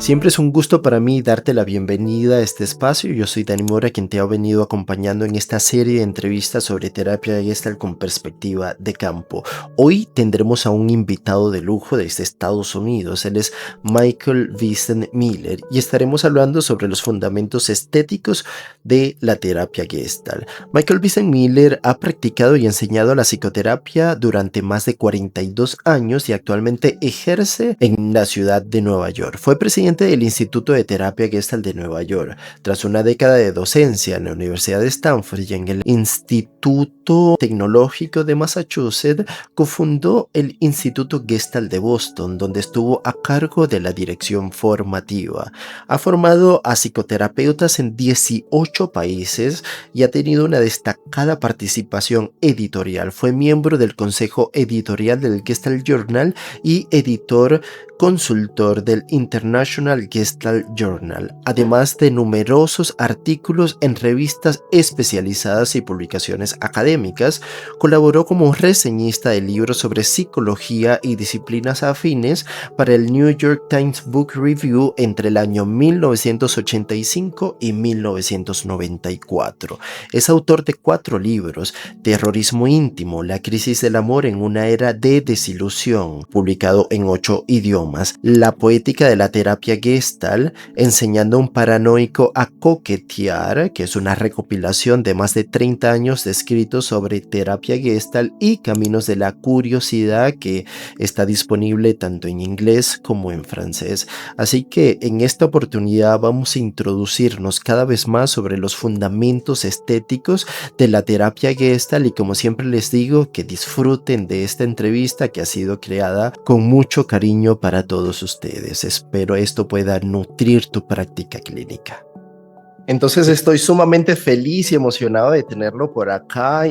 Siempre es un gusto para mí darte la bienvenida a este espacio. Yo soy Dani Mora, quien te ha venido acompañando en esta serie de entrevistas sobre terapia Gestalt con perspectiva de campo. Hoy tendremos a un invitado de lujo desde Estados Unidos. Él es Vincent Miller y estaremos hablando sobre los fundamentos estéticos de la terapia Gestalt. Vincent Miller ha practicado y enseñado la psicoterapia durante más de 42 años y actualmente ejerce en la ciudad de Nueva York. Fue presidente del Instituto de Terapia Gestalt de Nueva York. Tras una década de docencia en la Universidad de Stanford y en el Instituto Tecnológico de Massachusetts, cofundó el Instituto Gestalt de Boston, donde estuvo a cargo de la dirección formativa. Ha formado a psicoterapeutas en 18 países y ha tenido una destacada participación editorial. Fue miembro del consejo editorial del Gestalt Journal y editor consultor del International Gestalt Journal, además de numerosos artículos en revistas especializadas y publicaciones académicas. Colaboró como reseñista de libros sobre psicología y disciplinas afines para el New York Times Book Review entre el año 1985 y 1994. Es autor de 4 libros: Terrorismo íntimo, La crisis del amor en una era de desilusión, publicado en 8 idiomas. La poética de la terapia Gestalt, enseñando a un paranoico a coquetear, que es una recopilación de más de 30 años de escritos sobre terapia Gestalt, y Caminos de la curiosidad, que está disponible tanto en inglés como en francés. Así que en esta oportunidad vamos a introducirnos cada vez más sobre los fundamentos estéticos de la terapia Gestalt, y como siempre les digo, que disfruten de esta entrevista que ha sido creada con mucho cariño para todos ustedes. Espero esto pueda nutrir tu práctica clínica. Entonces estoy sumamente feliz y emocionado de tenerlo por acá,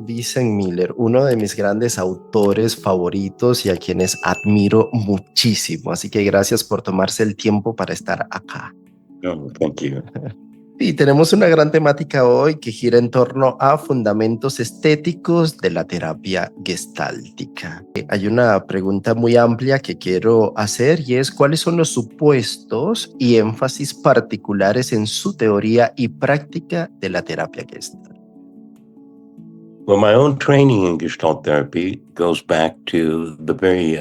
Vincent Miller, uno de mis grandes autores favoritos y a quienes admiro muchísimo. Así que gracias por tomarse el tiempo para estar acá. Oh, thank you. Y tenemos una gran temática hoy que gira en torno a fundamentos estéticos de la terapia gestáltica. Hay una pregunta muy amplia que quiero hacer y es: ¿cuáles son los supuestos y énfasis particulares en su teoría y práctica de la terapia Gestalt? Well, my own training in Gestalt therapy goes back to the very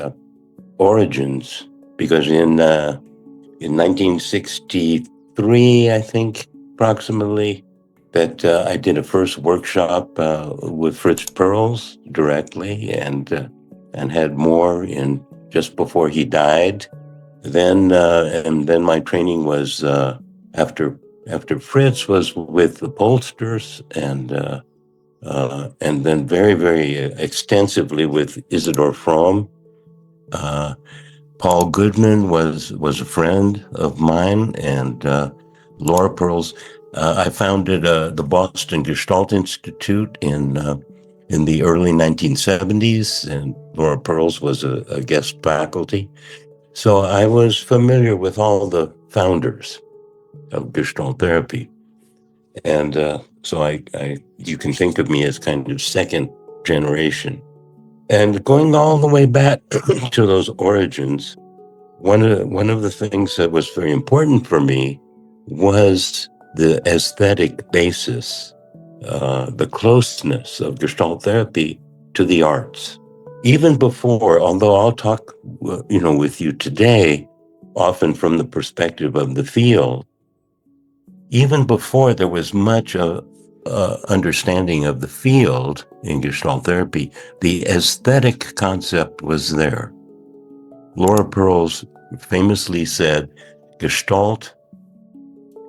origins, because in 1963, I think, approximately, that I did a first workshop with Fritz Perls directly, and had more in just before he died. Then my training was after Fritz was with the Polsters, and then very, very extensively with Isadore. Paul Goodman was a friend of mine, and Laura Perls. I founded the Boston Gestalt Institute in the early 1970s, and Laura Perls was a guest faculty. So I was familiar with all the founders of Gestalt therapy, and so I you can think of me as kind of second generation. And going all the way back to those origins, one of the things that was very important for me was the aesthetic basis, the closeness of Gestalt therapy to the arts. Even before, although I'll talk, with you today, often from the perspective of the field, even before there was much understanding of the field in Gestalt therapy, the aesthetic concept was there. Laura Perls famously said, Gestalt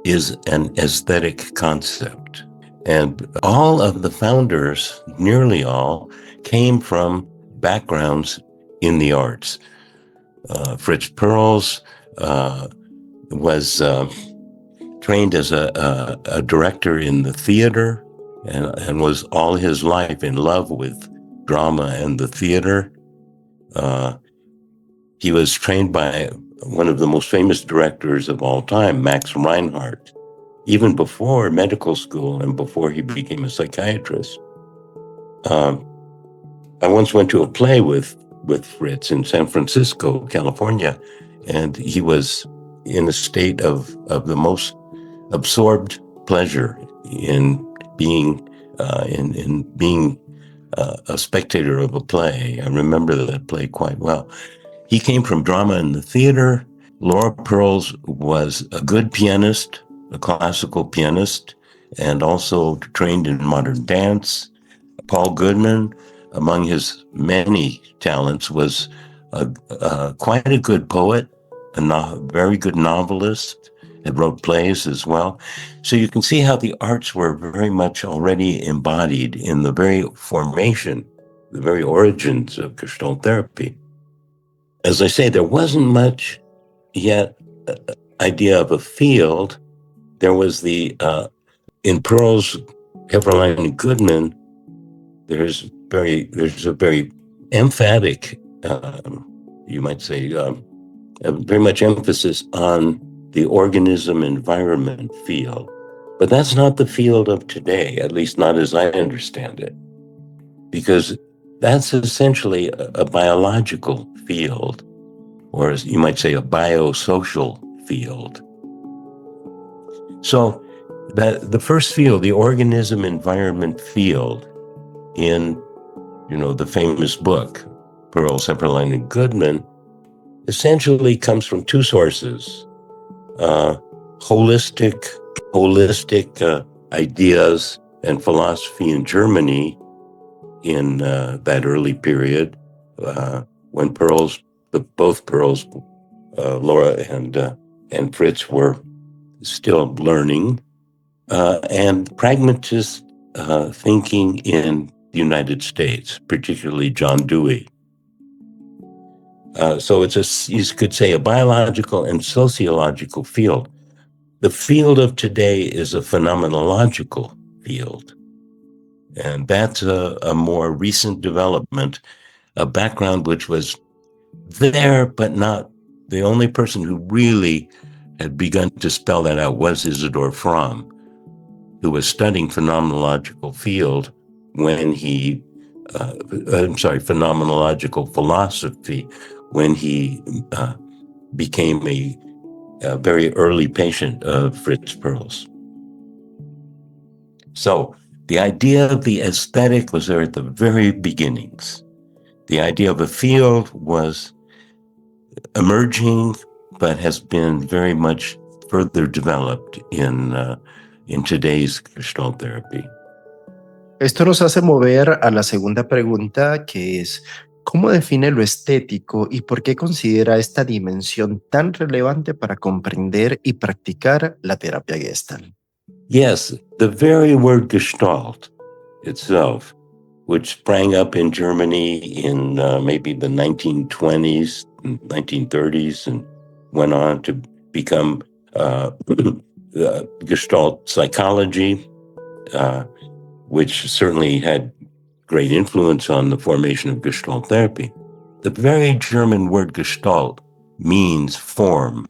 is an aesthetic concept. And all of the founders, nearly all, came from backgrounds in the arts. Fritz Perls was trained as a director in the theater, and was all his life in love with drama and the theater. He was trained by one of the most famous directors of all time, Max Reinhardt, even before medical school and before he became a psychiatrist. I once went to a play with Fritz in San Francisco, California, and he was in a state of the most absorbed pleasure in being a spectator of a play. I remember that play quite well. He came from drama in the theater. Laura Perls was a good pianist, a classical pianist, and also trained in modern dance. Paul Goodman, among his many talents, was quite a good poet, very good novelist, and wrote plays as well. So you can see how the arts were very much already embodied in the very formation, the very origins of Gestalt therapy. As I say, there wasn't much yet idea of a field. There was in Perls, Hefferlein, and Goodman, there's a very emphatic, you might say, very much emphasis on the organism-environment field. But that's not the field of today, at least not as I understand it, because that's essentially a biological field, or as you might say, a biosocial field. So that the first field, the organism-environment field, in the famous book, Perls, Hefferlein, and Goodman, essentially comes from two sources: holistic ideas and philosophy in Germany in that early period, when both Perls, Laura and Fritz, were still learning, and pragmatist thinking in the United States, particularly John Dewey. So it's you could say, a biological and sociological field. The field of today is a phenomenological field. And that's a more recent development, a background which was there, but not the only person who really had begun to spell that out was Isadore Fromm, who was studying phenomenological field when he, phenomenological philosophy, when he became a very early patient of Fritz Perls. So the idea of the aesthetic was there at the very beginnings. The idea of a field was emerging, but has been very much further developed in today's Gestalt therapy. Esto nos hace mover a la segunda pregunta, que es: ¿cómo define lo estético y por qué considera esta dimensión tan relevante para comprender y practicar la terapia Gestalt? Yes, the very word Gestalt itself, which sprang up in Germany in maybe the 1920s, 1930s, and went on to become Gestalt psychology, which certainly had great influence on the formation of Gestalt therapy. The very German word Gestalt means form.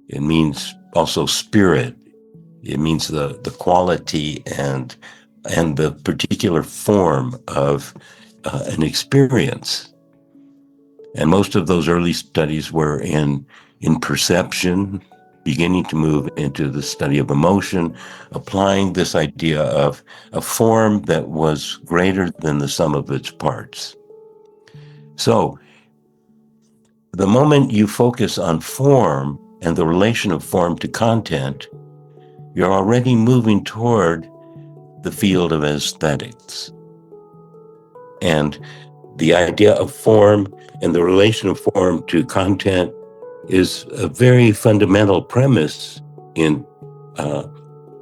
It means also spirit. It means the quality and the particular form of an experience. And most of those early studies were in perception, beginning to move into the study of emotion, applying this idea of a form that was greater than the sum of its parts. So the moment you focus on form and the relation of form to content, you're already moving toward the field of aesthetics. And the idea of form and the relation of form to content is a very fundamental premise in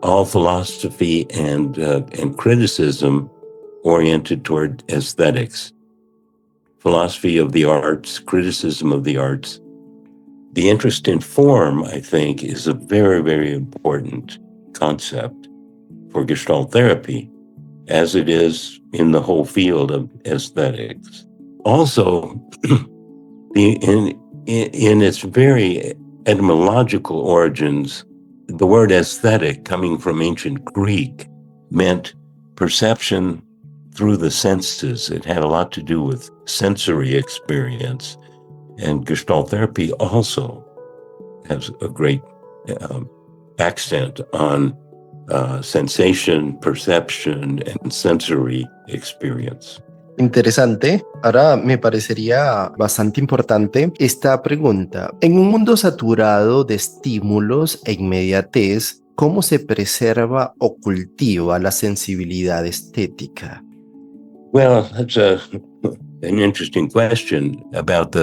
all philosophy and criticism oriented toward aesthetics. Philosophy of the arts, criticism of the arts. The interest in form, I think, is a very, very important concept for Gestalt therapy, as it is in the whole field of aesthetics. Also, in its very etymological origins, the word aesthetic, coming from ancient Greek, meant perception through the senses. It had a lot to do with sensory experience. And Gestalt therapy also has a great accent on sensation, perception, and sensory experience. Interesante. Ahora me parecería bastante importante esta pregunta. En un mundo saturado de estímulos e inmediatez, ¿cómo se preserva o cultiva la sensibilidad estética? Well, that's an interesting question about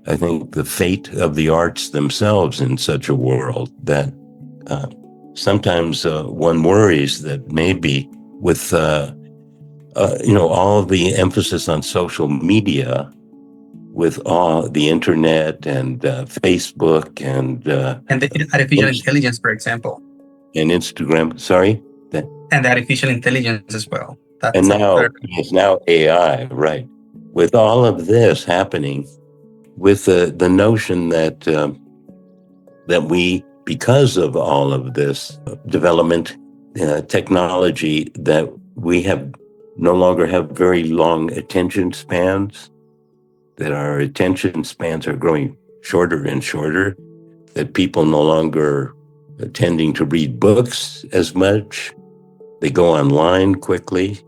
I think, the fate of the arts themselves in such a world that sometimes one worries that maybe with all of the emphasis on social media, with all the internet and Facebook and the artificial intelligence, for example, and Instagram. Sorry, and the artificial intelligence as well. And now AI, right? With all of this happening, with the notion that that we, because of all of this development, technology, that we no longer have very long attention spans, that our attention spans are growing shorter and shorter, that people no longer are tending to read books as much, they go online quickly,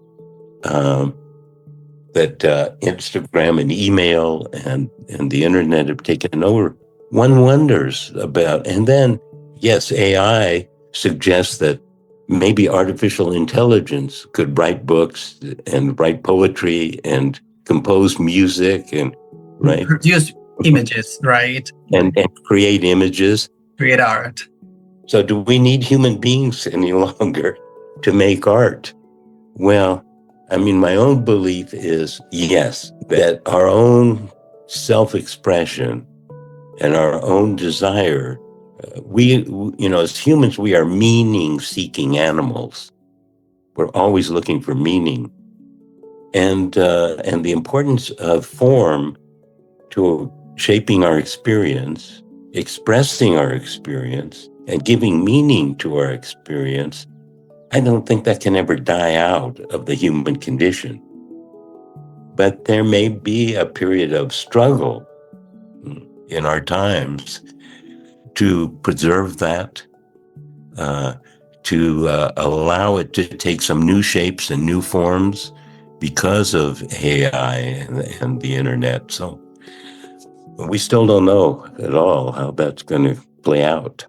that Instagram and email and the internet have taken over. One wonders about, and then, yes, AI suggests that maybe artificial intelligence could write books and write poetry and compose music and produce images, right? And create images. Create art. So do we need human beings any longer to make art? Well, I mean, my own belief is, yes, that our own self-expression and our own desire, as humans, we are meaning-seeking animals. We're always looking for meaning. And the importance of form to shaping our experience, expressing our experience, and giving meaning to our experience, I don't think that can ever die out of the human condition. But there may be a period of struggle in our times to preserve that, to allow it to take some new shapes and new forms because of AI and the internet. So we still don't know at all how that's going to play out.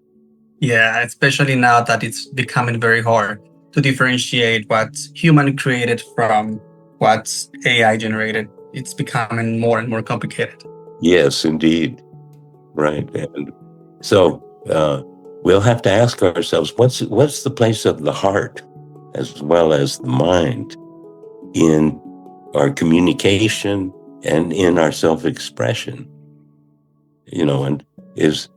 Yeah, especially now that it's becoming very hard to differentiate what's human created from what's AI generated. It's becoming more and more complicated. Yes, indeed. Right. And so we'll have to ask ourselves, what's the place of the heart as well as the mind in our communication and in our self-expression? And is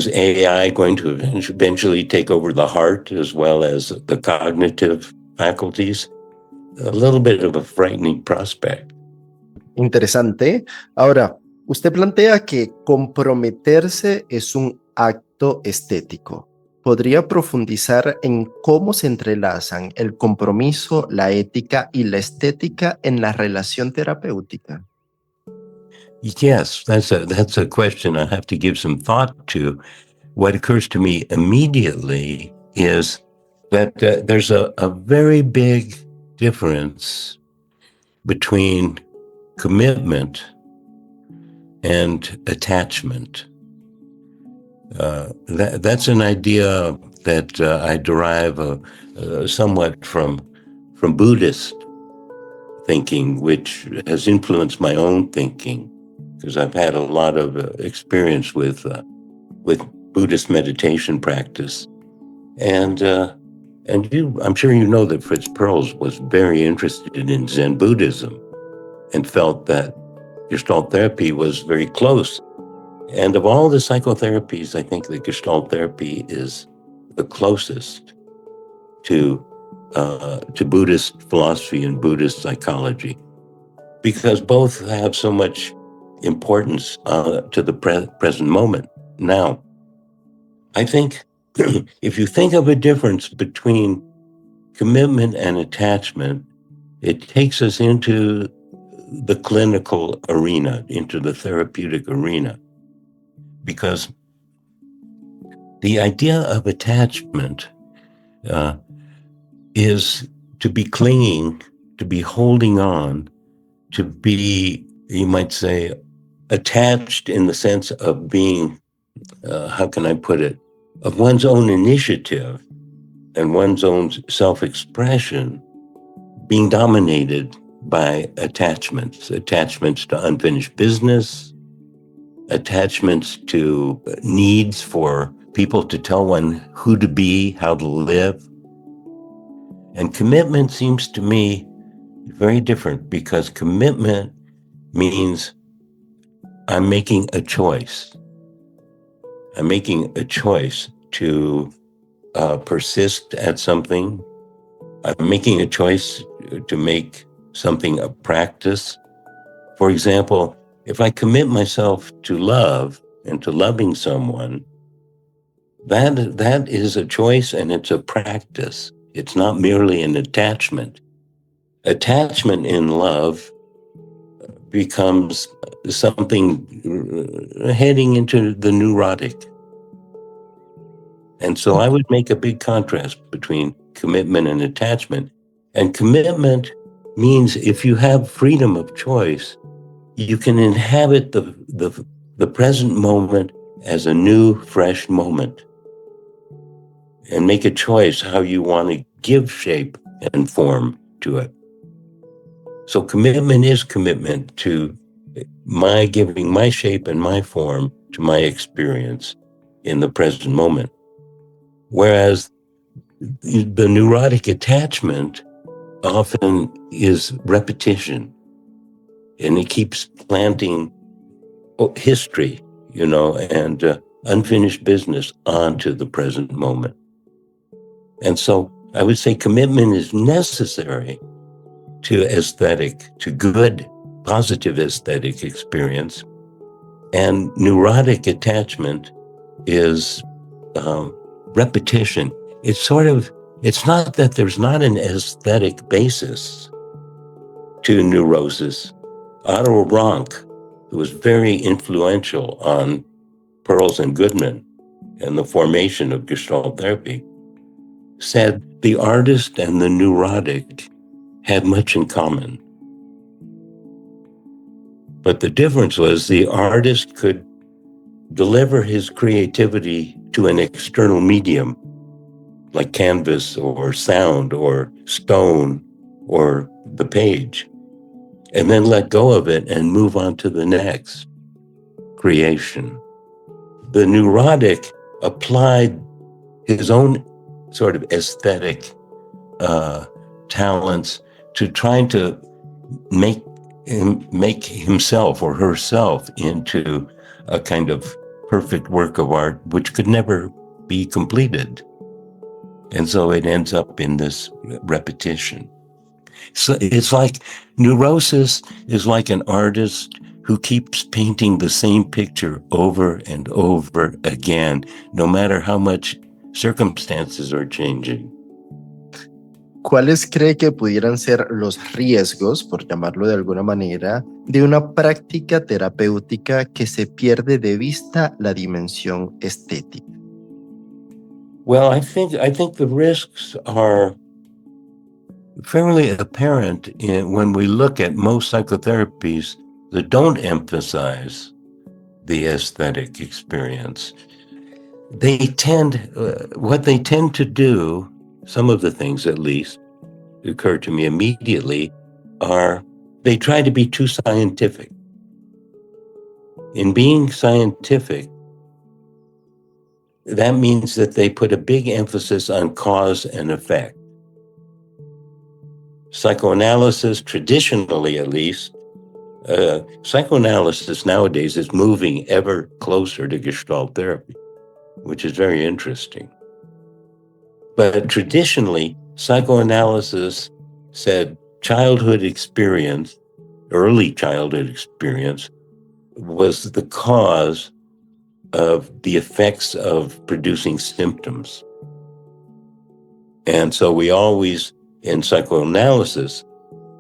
AI going to eventually take over the heart as well as the cognitive faculties? A little bit of a frightening prospect. Interesante. Ahora, usted plantea que comprometerse es un acto estético. ¿Podría profundizar en cómo se entrelazan el compromiso, la ética y la estética en la relación terapéutica? Yes, that's a question I have to give some thought to. What occurs to me immediately is that there's a very big difference between commitment and attachment. That's an idea that I derive somewhat from Buddhist thinking, which has influenced my own thinking, because I've had a lot of experience with Buddhist meditation practice, and I'm sure you know that Fritz Perls was very interested in Zen Buddhism, and felt that Gestalt therapy was very close. And of all the psychotherapies, I think that Gestalt therapy is the closest to Buddhist philosophy and Buddhist psychology, because both have so much importance to the present moment. Now, I think if you think of a difference between commitment and attachment, it takes us into the clinical arena, into the therapeutic arena, because The idea of attachment is to be clinging, to be holding on, to be, you might say, attached in the sense of being, how can I put it, of one's own initiative and one's own self-expression being dominated by attachments to unfinished business, attachments to needs for people to tell one who to be, how to live. And commitment seems to me very different, because commitment means I'm making a choice. I'm making a choice to persist at something. I'm making a choice to make something a practice. For example, if I commit myself to love and to loving someone, that is a choice and it's a practice. It's not merely an attachment. Attachment in love becomes something heading into the neurotic. And so I would make a big contrast between commitment and attachment. And commitment means if you have freedom of choice, you can inhabit the present moment as a new, fresh moment and make a choice how you want to give shape and form to it. So commitment is commitment to my giving my shape and my form to my experience in the present moment. Whereas the neurotic attachment often is repetition, and it keeps planting history, and unfinished business onto the present moment. And so I would say commitment is necessary to aesthetic, to good, positive aesthetic experience. And neurotic attachment is repetition. It's not that there's not an aesthetic basis to neurosis. Otto Rank, who was very influential on Perls and Goodman and the formation of Gestalt therapy, said the artist and the neurotic had much in common. But the difference was the artist could deliver his creativity to an external medium, like canvas or sound or stone or the page, and then let go of it and move on to the next creation. The neurotic applied his own sort of aesthetic talents to trying to make himself or herself into a kind of perfect work of art, which could never be completed. And so it ends up in this repetition. So it's like neurosis is like an artist who keeps painting the same picture over and over again, no matter how much circumstances are changing. ¿Cuáles cree que pudieran ser los riesgos, por llamarlo de alguna manera, de una práctica terapéutica que se pierde de vista la dimensión estética? Well, I think the risks are fairly apparent when we look at most psychotherapies that don't emphasize the aesthetic experience. What they tend to do, some of the things at least occur to me immediately, are they try to be too scientific. In being scientific, that means that they put a big emphasis on cause and effect. Psychoanalysis, traditionally at least, psychoanalysis nowadays is moving ever closer to Gestalt therapy, which is very interesting. But traditionally, psychoanalysis said childhood experience, early childhood experience, was the cause of the effects of producing symptoms. And so we always, in psychoanalysis,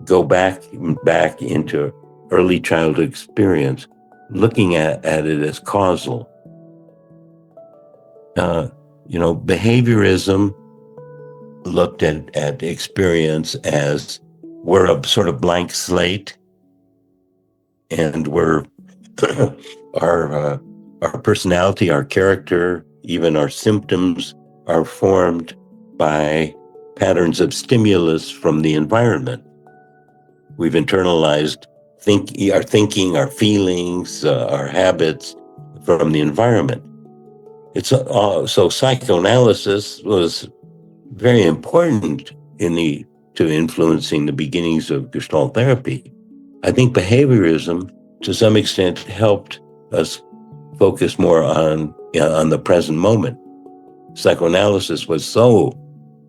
go back into early childhood experience, looking at it as causal. Behaviorism looked at experience as we're a sort of blank slate, and we're our personality, our character, even our symptoms are formed by patterns of stimulus from the environment. We've internalized our thinking, our feelings, our habits from the environment. So psychoanalysis was very important to influencing the beginnings of Gestalt therapy. I think behaviorism, to some extent, helped us focus more on the present moment. Psychoanalysis was so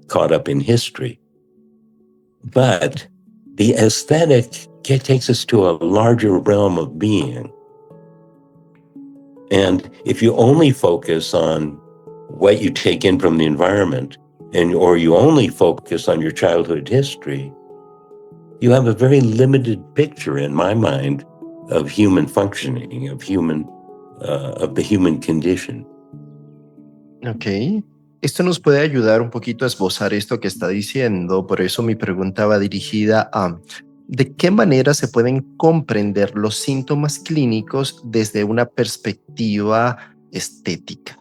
caught up in history. But the aesthetic takes us to a larger realm of being. And if you only focus on what you take in from the environment, or you only focus on your childhood history, you have a very limited picture, in my mind, of human functioning, of the human condition. Ok. Esto nos puede ayudar un poquito a esbozar esto que está diciendo. Por eso mi pregunta va dirigida a ¿de qué manera se pueden comprender los síntomas clínicos desde una perspectiva estética?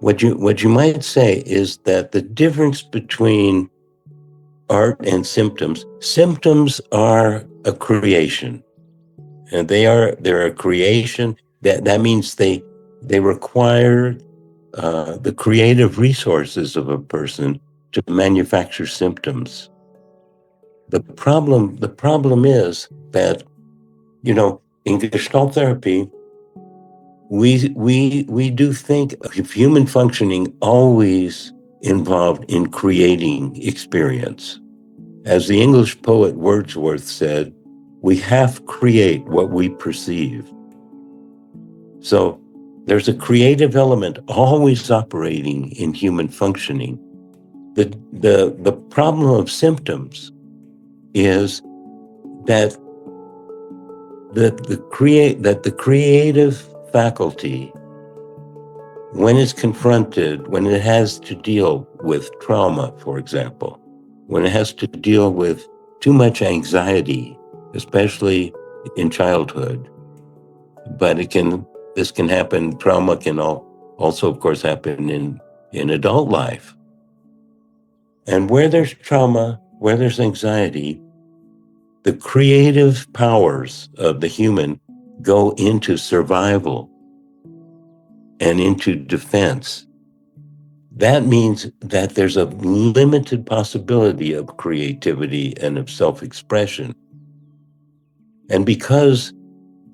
What you might say is that the difference between art and symptoms are a creation, and they're a creation. That means they require the creative resources of a person to manufacture symptoms. The problem is that, in Gestalt therapy, we do think of human functioning always involved in creating experience. As the English poet Wordsworth said, we half create what we perceive. So there's a creative element always operating in human functioning. The problem of symptoms is that the creative faculty, when it's confronted, when it has to deal with trauma, for example, when it has to deal with too much anxiety, especially in childhood, but this can happen, trauma can also, of course, happen in adult life. And where there's trauma, where there's anxiety, the creative powers of the human go into survival and into defense. That means that there's a limited possibility of creativity and of self-expression. And because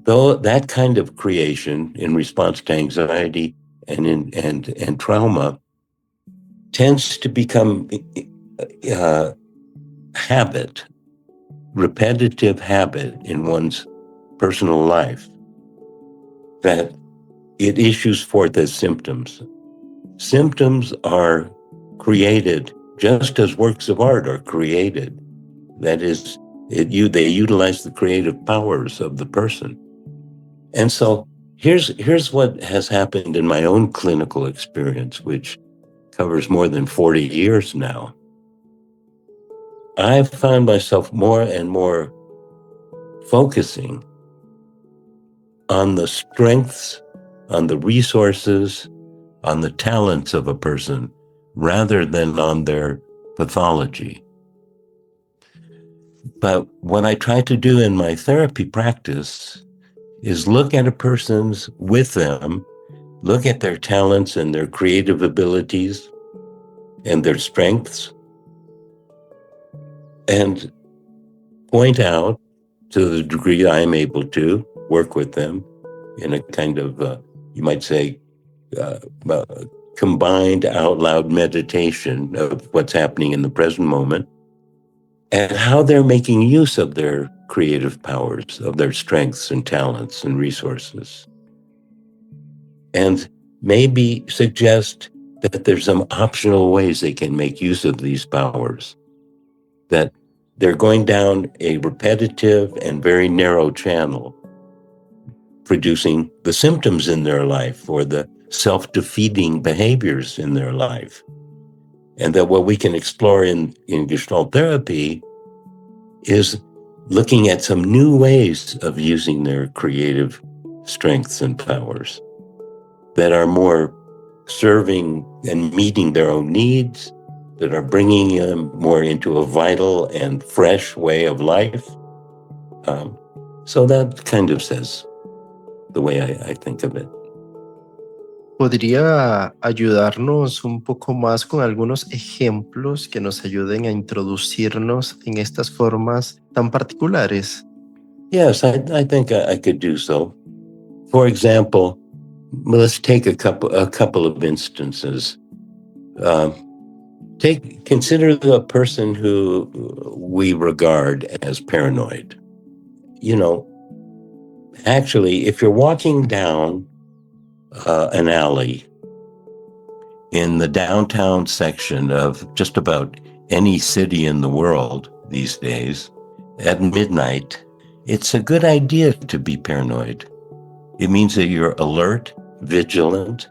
though that kind of creation in response to anxiety and trauma tends to become habit, repetitive habit in one's personal life, that it issues forth as symptoms. Symptoms are created just as works of art are created. That is, they utilize the creative powers of the person. And so here's what has happened in my own clinical experience, which covers more than 40 years now. I've found myself more and more focusing on the strengths, on the resources, on the talents of a person, rather than on their pathology. But what I try to do in my therapy practice is look at a person's with them, look at their talents and their creative abilities and their strengths, and point out, to the degree I am able to, work with them in a kind of, you might say, combined out loud meditation of what's happening in the present moment and how they're making use of their creative powers, of their strengths and talents and resources. And maybe suggest that there's some optional ways they can make use of these powers, that they're going down a repetitive and very narrow channel, producing the symptoms in their life or the self-defeating behaviors in their life. And that what we can explore in Gestalt therapy is looking at some new ways of using their creative strengths and powers that are more serving and meeting their own needs, that are bringing them more into a vital and fresh way of life. So that kind of says the way I think of it. ¿Podría ayudarnos un poco más con algunos ejemplos que nos ayuden a introducirnos en estas formas tan particulares? Yes, I think I could do so. For example, let's take a couple of instances. Consider the person who we regard as paranoid. You know, actually, if you're walking down an alley in the downtown section of just about any city in the world these days, at midnight, it's a good idea to be paranoid. It means that you're alert, vigilant,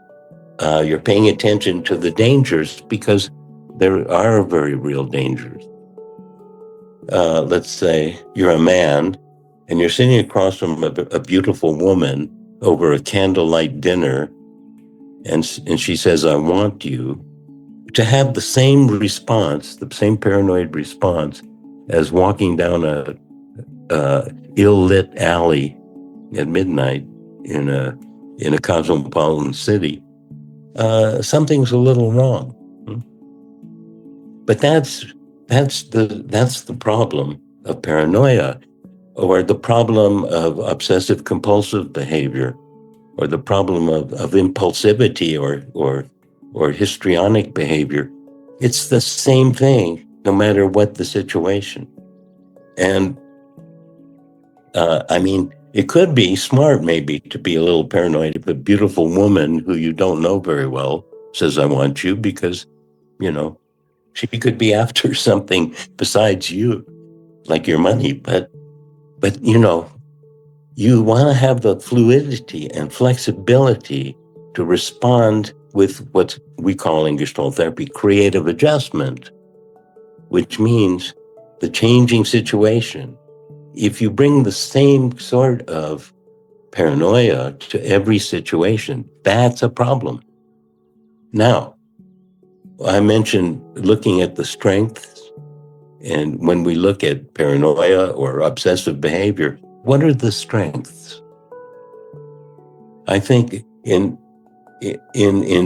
you're paying attention to the dangers, because there are very real dangers. Let's say you're a man and you're sitting across from a beautiful woman over a candlelight dinner, and she says, "I want you," to have the same response, the same paranoid response as walking down a ill-lit alley at midnight in a cosmopolitan city, something's a little wrong. But that's the problem of paranoia, or the problem of obsessive compulsive behavior, or the problem of impulsivity or histrionic behavior. It's the same thing, no matter what the situation. And I mean, it could be smart maybe to be a little paranoid if a beautiful woman who you don't know very well says, "I want you," because, you know, she could be after something besides you, like your money. But you know, you want to have the fluidity and flexibility to respond with what we call in Gestalt therapy creative adjustment, which means the changing situation. If you bring the same sort of paranoia to every situation, that's a problem. Now, I mentioned looking at the strengths, and when we look at paranoia or obsessive behavior, what are the strengths? I think in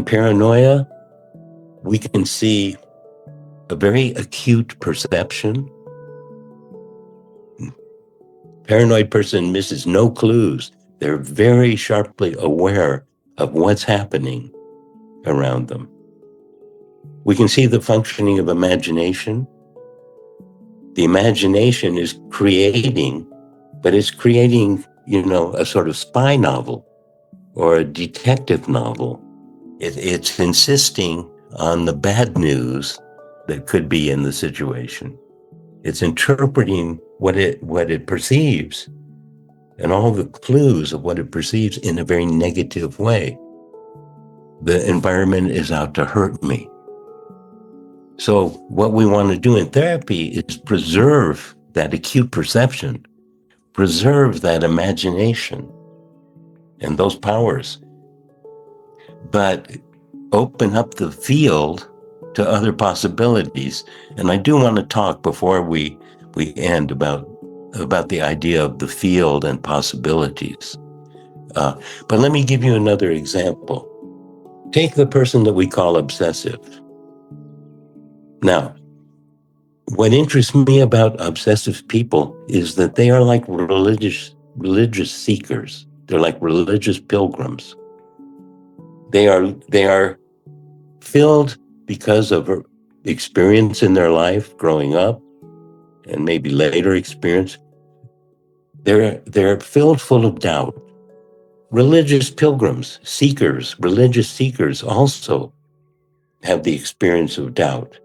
paranoia, we can see a very acute perception. Paranoid person misses no clues. They're very sharply aware of what's happening around them. We can see the functioning of imagination. The imagination is creating, but it's creating, you know, a sort of spy novel or a detective novel. It's insisting on the bad news that could be in the situation. It's interpreting what it perceives and all the clues of what it perceives in a very negative way. The environment is out to hurt me. So what we want to do in therapy is preserve that acute perception, preserve that imagination and those powers, but open up the field to other possibilities. And I do want to talk before we end about the idea of the field and possibilities. But let me give you another example. Take the person that we call obsessive. Now, what interests me about obsessive people is that they are like religious seekers. They're like religious pilgrims. They are filled because of experience in their life growing up, and maybe later experience. They're filled full of doubt. Religious pilgrims, seekers, religious seekers also have the experience of doubt.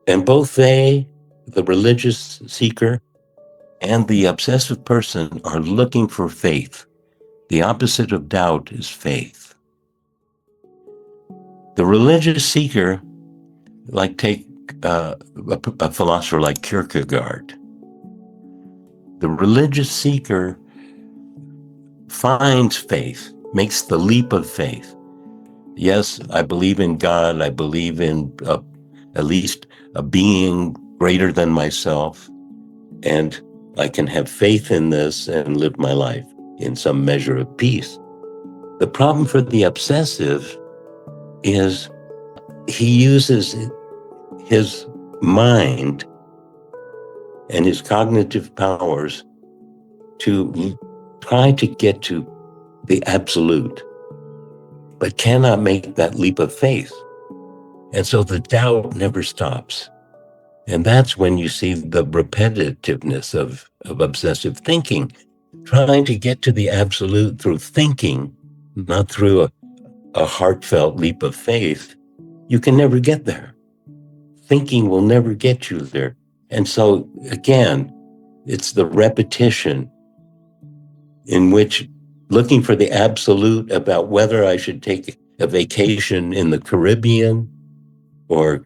And both they, the religious seeker, and the obsessive person are looking for faith. The opposite of doubt is faith. The religious seeker, like take a philosopher like Kierkegaard. The religious seeker finds faith, makes the leap of faith. Yes, I believe in God. I believe in at least a being greater than myself. And I can have faith in this and live my life in some measure of peace. The problem for the obsessive is he uses his mind and his cognitive powers to try to get to the absolute, but cannot make that leap of faith. And so the doubt never stops. And that's when you see the repetitiveness of obsessive thinking, trying to get to the absolute through thinking, not through a heartfelt leap of faith. You can never get there. Thinking will never get you there. And so, again, it's the repetition in which looking for the absolute about whether I should take a vacation in the Caribbean or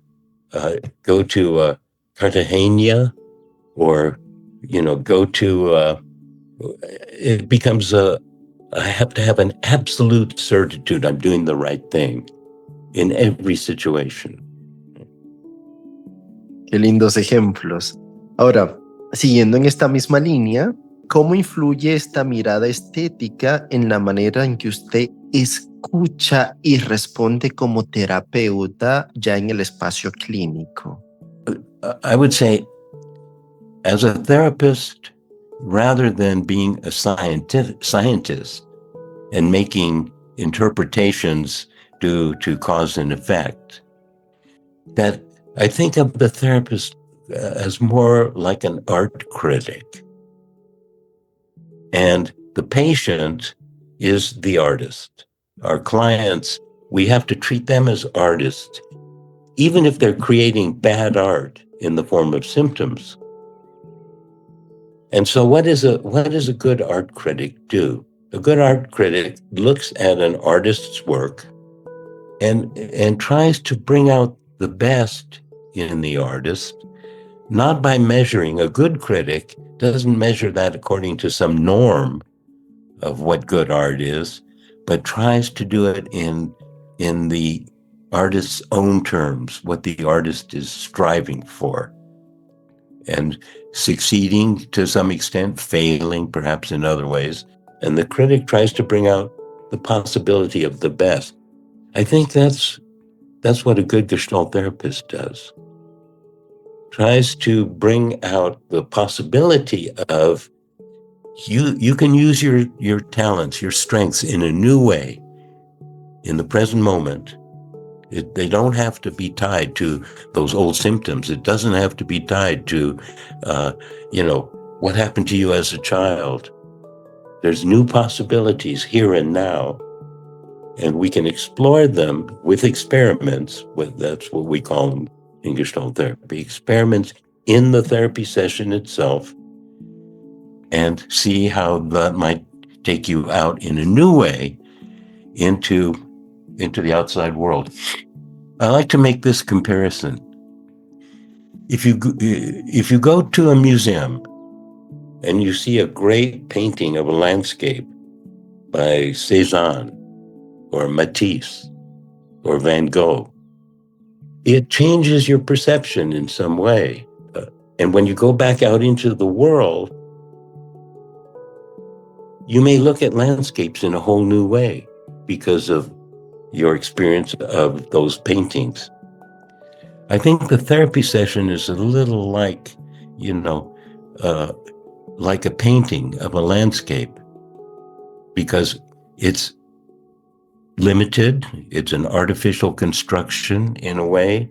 go to Cartagena or, go to, it becomes I have to have an absolute certitude I'm doing the right thing in every situation. Qué lindos ejemplos. Ahora, siguiendo en esta misma línea, ¿cómo influye esta mirada estética en la manera en que usted escucha y responde como terapeuta ya en el espacio clínico? I would say, as a therapist, rather than being a scientist and making interpretations due to cause and effect, that I think of the therapist as more like an art critic. And the patient is the artist. Our clients, we have to treat them as artists, even if they're creating bad art in the form of symptoms. And so what does a good art critic do? A good art critic looks at an artist's work and tries to bring out the best in the artist, not by measuring. A good critic doesn't measure that according to some norm of what good art is, but tries to do it in the artist's own terms, what the artist is striving for, and succeeding to some extent, failing perhaps in other ways. And the critic tries to bring out the possibility of the best. I think that's what a good Gestalt therapist does. Tries to bring out the possibility of you can use your talents, your strengths in a new way in the present moment. They don't have to be tied to those old symptoms. It doesn't have to be tied to, what happened to you as a child. There's new possibilities here and now, and we can explore them with experiments. That's what we call them in Gestalt therapy, experiments in the therapy session itself, and see how that might take you out in a new way into the outside world. I like to make this comparison. If you go to a museum and you see a great painting of a landscape by Cézanne or Matisse or Van Gogh, it changes your perception in some way. And when you go back out into the world, you may look at landscapes in a whole new way because of your experience of those paintings. I think the therapy session is a little like, like a painting of a landscape, because it's limited, it's an artificial construction in a way,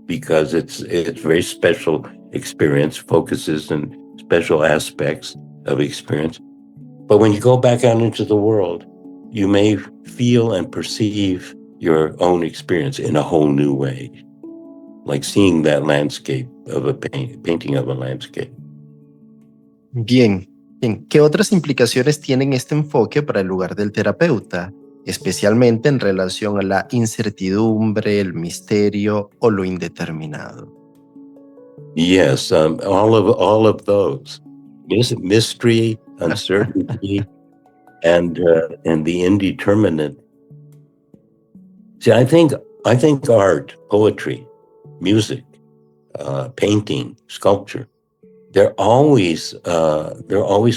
because it's very special experience, focuses on special aspects of experience. But when you go back out into the world, you may feel and perceive your own experience in a whole new way, like seeing that landscape of a painting of a landscape. Bien, Bien, ¿qué otras implicaciones tienen este enfoque para el lugar del terapeuta, especialmente en relación a la incertidumbre, el misterio o lo indeterminado? Yes, all of those mystery, uncertainty, and the indeterminate. See, I think art, poetry, music, painting, sculpture, they're always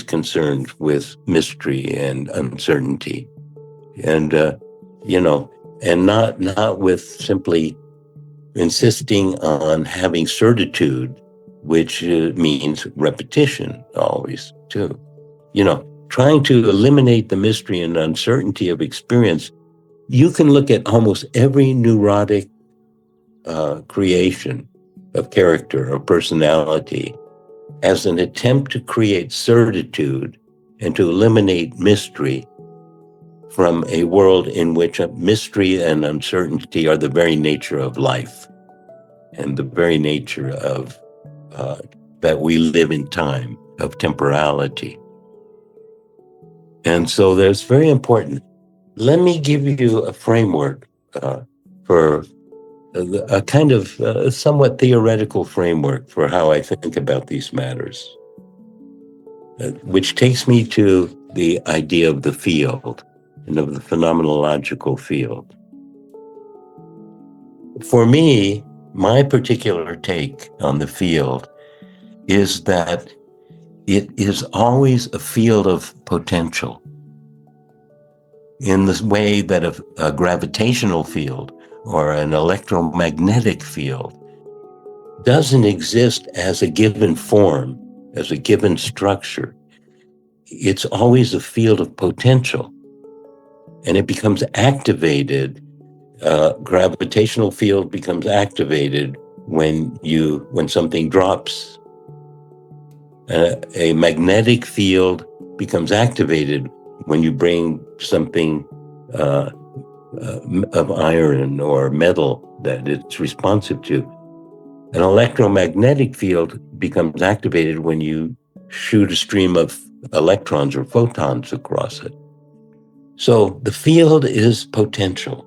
concerned with mystery and uncertainty, and and not with simply insisting on having certitude, which means repetition always too. Trying to eliminate the mystery and uncertainty of experience. You can look at almost every neurotic creation of character or personality as an attempt to create certitude and to eliminate mystery from a world in which mystery and uncertainty are the very nature of life and the very nature of that we live in time, of temporality. And so that's very important. Let me give you a framework for a kind of somewhat theoretical framework for how I think about these matters, which takes me to the idea of the field and of the phenomenological field. For me, my particular take on the field is that it is always a field of potential, in the way that a gravitational field or an electromagnetic field doesn't exist as a given form, as a given structure. It's always a field of potential, and it becomes activated. Gravitational field becomes activated when something drops. A magnetic field becomes activated when you bring something of iron or metal that it's responsive to. An electromagnetic field becomes activated when you shoot a stream of electrons or photons across it. So the field is potential.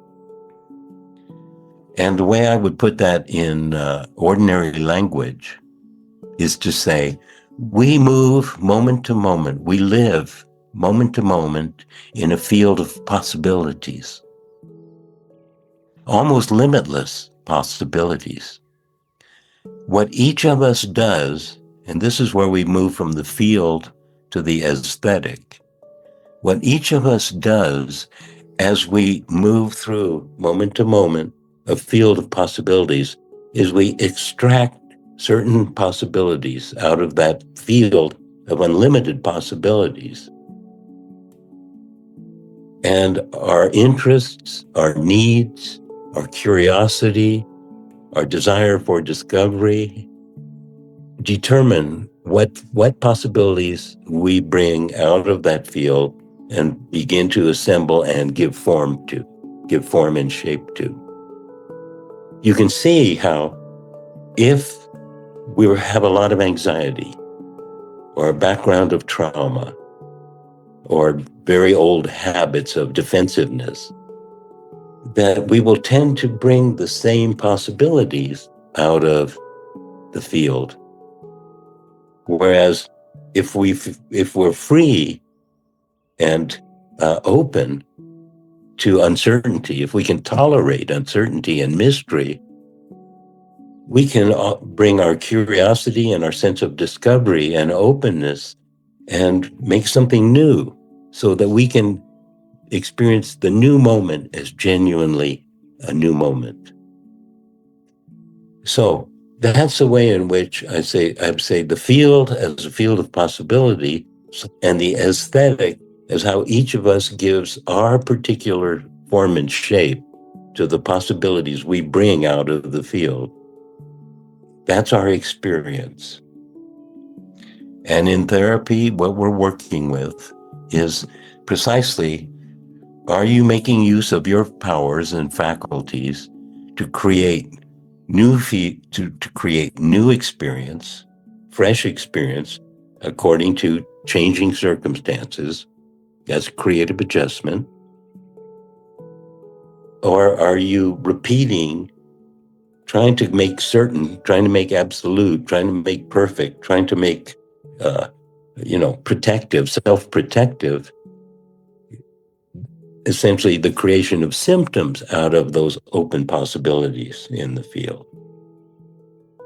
And the way I would put that in ordinary language is to say, we move moment to moment, we live moment to moment in a field of possibilities, almost limitless possibilities. What each of us does, and this is where we move from the field to the aesthetic, what each of us does as we move through moment to moment a field of possibilities is we extract certain possibilities out of that field of unlimited possibilities. And our interests, our needs, our curiosity, our desire for discovery determine what possibilities we bring out of that field and begin to assemble and give form and shape to. You can see how if we have a lot of anxiety or a background of trauma or very old habits of defensiveness, that we will tend to bring the same possibilities out of the field. Whereas if we're free and open to uncertainty, if we can tolerate uncertainty and mystery, we can bring our curiosity and our sense of discovery and openness and make something new so that we can experience the new moment as genuinely a new moment. So that's the way in which I'd say the field as a field of possibility and the aesthetic as how each of us gives our particular form and shape to the possibilities we bring out of the field. That's our experience. And in therapy, what we're working with is precisely, are you making use of your powers and faculties to create to create new experience, fresh experience, according to changing circumstances, that's creative adjustment? Or are you repeating, trying to make certain, trying to make absolute, trying to make perfect, trying to make, protective, self-protective, essentially the creation of symptoms out of those open possibilities in the field?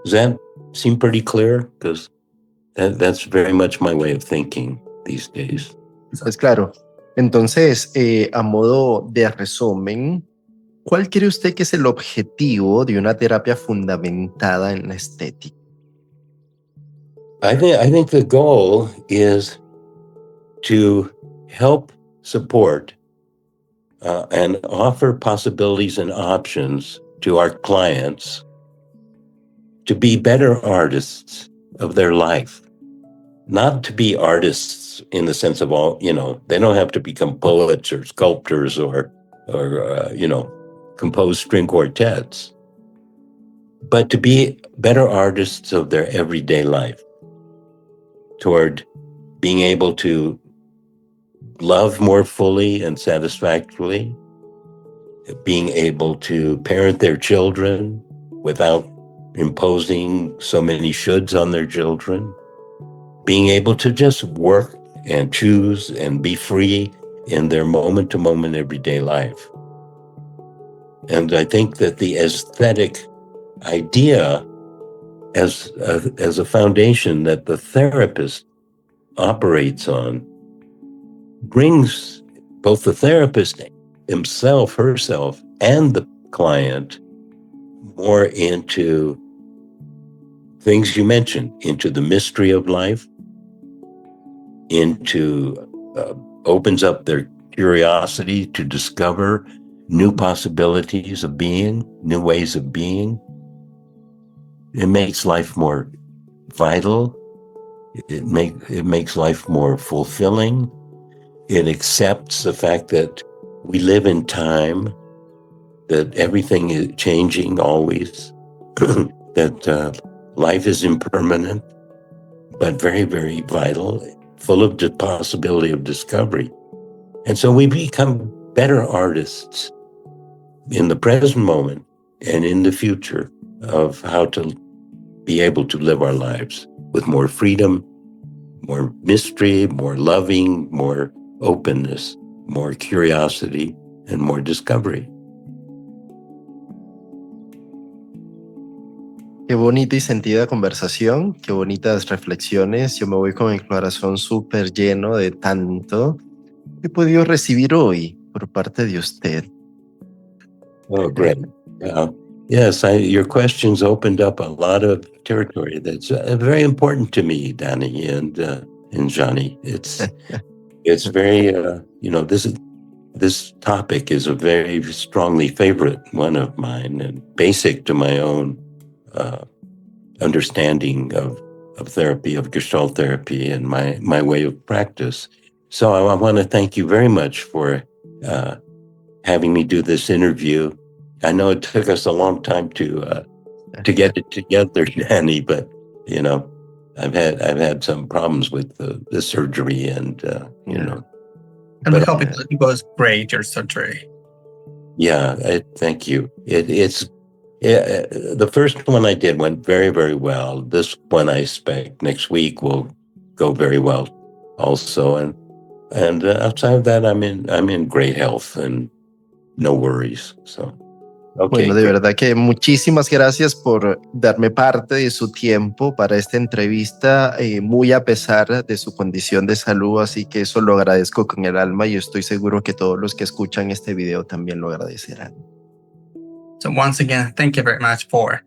Does that seem pretty clear? Because that's very much my way of thinking these days. Pues claro. Entonces, a modo de resumen, ¿cuál cree usted que es el objetivo de una terapia fundamentada en la estética? I think the goal is to help support and offer possibilities and options to our clients to be better artists of their life. Not to be artists in the sense of all, they don't have to become poets or sculptors or compose string quartets, but to be better artists of their everyday life, toward being able to love more fully and satisfactorily, being able to parent their children without imposing so many shoulds on their children, being able to just work and choose and be free in their moment-to-moment everyday life. And I think that the aesthetic idea as a foundation that the therapist operates on brings both the therapist himself, herself, and the client more into things you mentioned, into the mystery of life, opens up their curiosity to discover new possibilities of being, new ways of being. It makes life more vital. It makes life more fulfilling. It accepts the fact that we live in time, that everything is changing always, that life is impermanent, but very, very vital, full of the possibility of discovery. And so we become better artists in the present moment and in the future of how to be able to live our lives with more freedom, more mystery, more loving, more openness, more curiosity, and more discovery. Qué bonita y sentida conversación, qué bonitas reflexiones. Yo me voy con el corazón súper lleno de tanto que he podido recibir hoy por parte de usted. Oh, great. Yes, your questions opened up a lot of territory that's very important to me, Danny and Johnny. It's very, this topic is a very strongly favorite one of mine and basic to my own understanding of therapy, of Gestalt therapy, and my way of practice. So I want to thank you very much for having me do this interview. I know it took us a long time to get it together, Danny, but I've had some problems with the surgery, and And we hope it goes great, your surgery. Yeah, thank you. The first one I did went very, very well. This one I expect next week will go very well, also. And outside of that, I'm in great health and no worries. So. Okay, bueno, de verdad que muchísimas gracias por darme parte de su tiempo para esta entrevista, muy a pesar de su condición de salud, así que eso lo agradezco con el alma y estoy seguro que todos los que escuchan este video también lo agradecerán. So once again, thank you very much for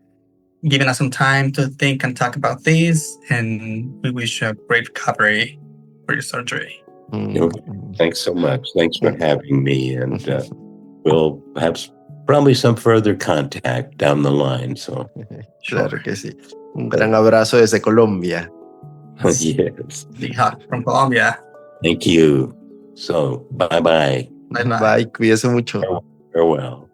giving us some time to think and talk about this, and we wish you a great recovery for your surgery. Okay. Thanks so much. Thanks for having me, and we'll have probably some further contact down the line. So, claro que sí. Un gran abrazo desde Colombia. Yes. Big hug from Colombia. Thank you. So, bye-bye. Bye-bye. Bye, cuídese mucho. Farewell.